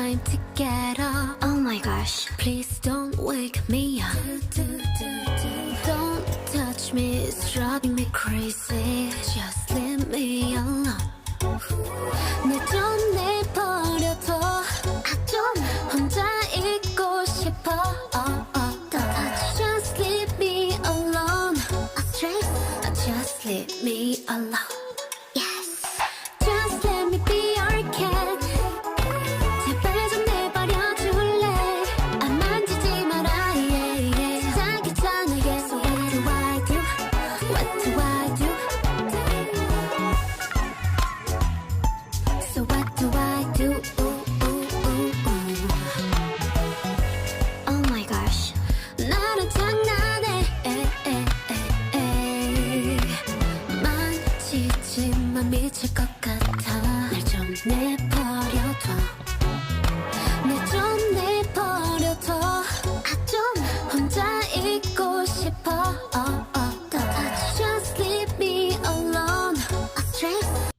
time to get up. Oh my gosh. Please don't wake me up. Don't touch me, it's driving me crazy. Just leave me alone. 내 좀 내버려둬. 좀 혼자 있고 싶어. Just leave me alone. Just leave me alone. Yes. Just let me be your cat. 제발 좀 내버려줄래. 아 만지지 마라. Yeah, yeah. 시작이 전에 So what do I do? What do I do? So what do I do? Oh my gosh. 나랑 장난해. 만지지만 미칠 것 같아. 날 좀 내버려둬. 날 좀 내버려둬. 좀 혼자 있고 싶어. Just leave me alone. stress.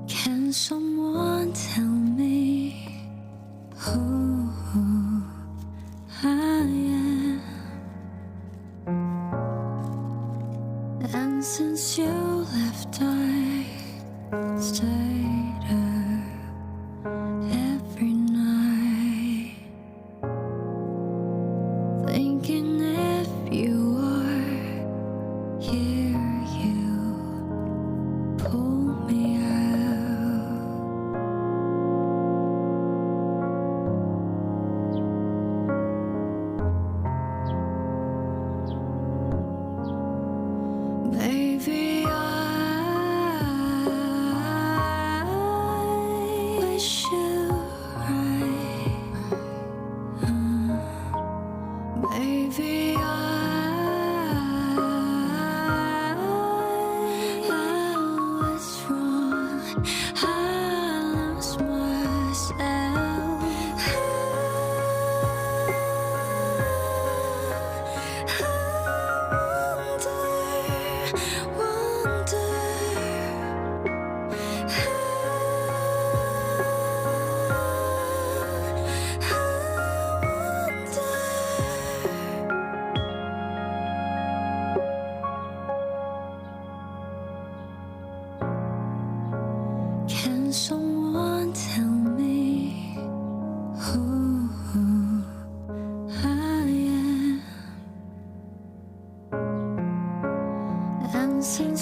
Can someone tell me who I am? And since you left, I stayed up every night, thinking if you are here, you pull me out. Baby, I wish you right. Baby, I was wrong. I lost myself.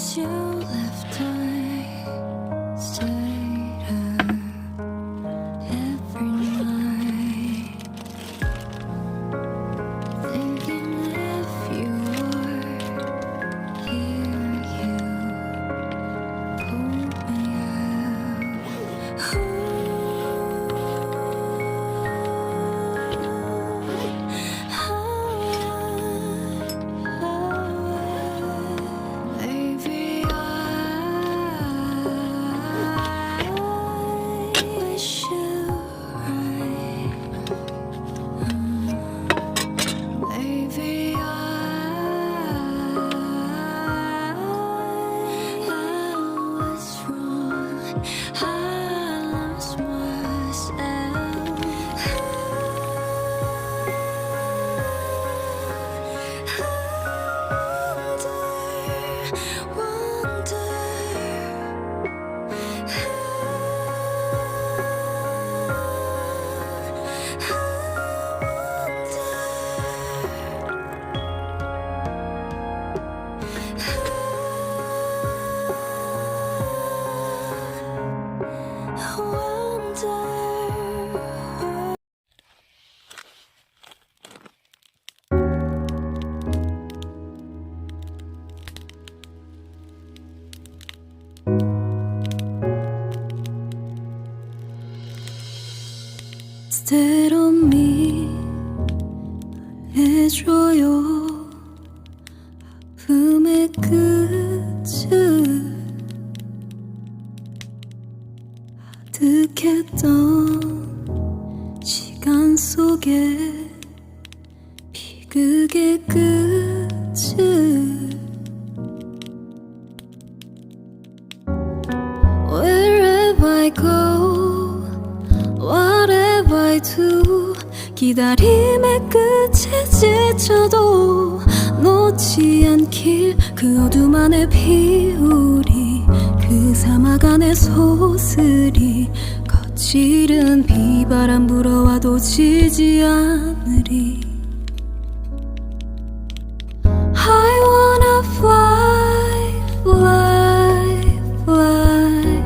Since you left, I stayed up every night, thinking if you were here, you pulled me out. Maybe I wish you right. Maybe I was wrong. I lost Instead of me 해줘요 아픔의 끝을 아득했던 시간 속에 비극의 끝을 Wherever I go, whatever I do, 기다림의 끝에 지쳐도 놓지 않길 그 어둠 안에 피우리 그 사막 안에 소스리 거칠은 비바람 불어와도 지지 않으리 I wanna fly, fly, fly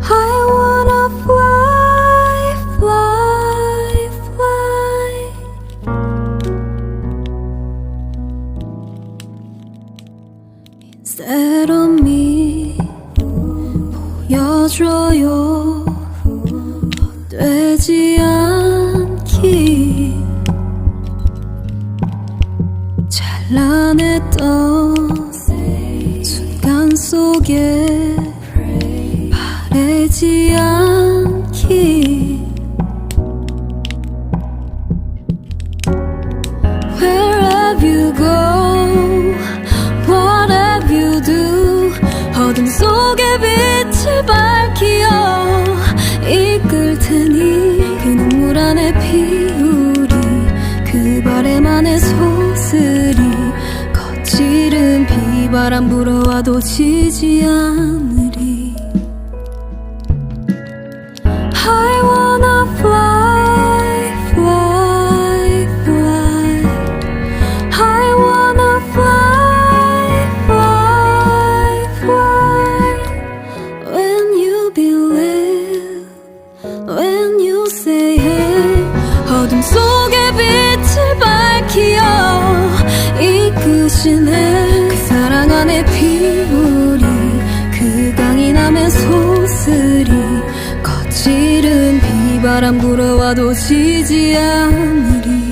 I wanna fly, fly, fly Instead of me 보여줘요 되지 않기 찬란했던 순간 속에 바래지 않기 Wherever you go, whatever you do 어둠 속에 빛을 밝히어 이끌 테니 그 눈물 안에 피우리 그 바람 안에 소스리 거칠은 비바람 불어와도 지지 않으리 I wanna fly, fly, fly I wanna fly, fly, fly When you believe, when you say hey 어둠 속에 빛을 밝히어 이끄시네 그 사랑 안에 피우리 그 강인함의 소스리 거칠은 비바람 불어와도 지지 않으리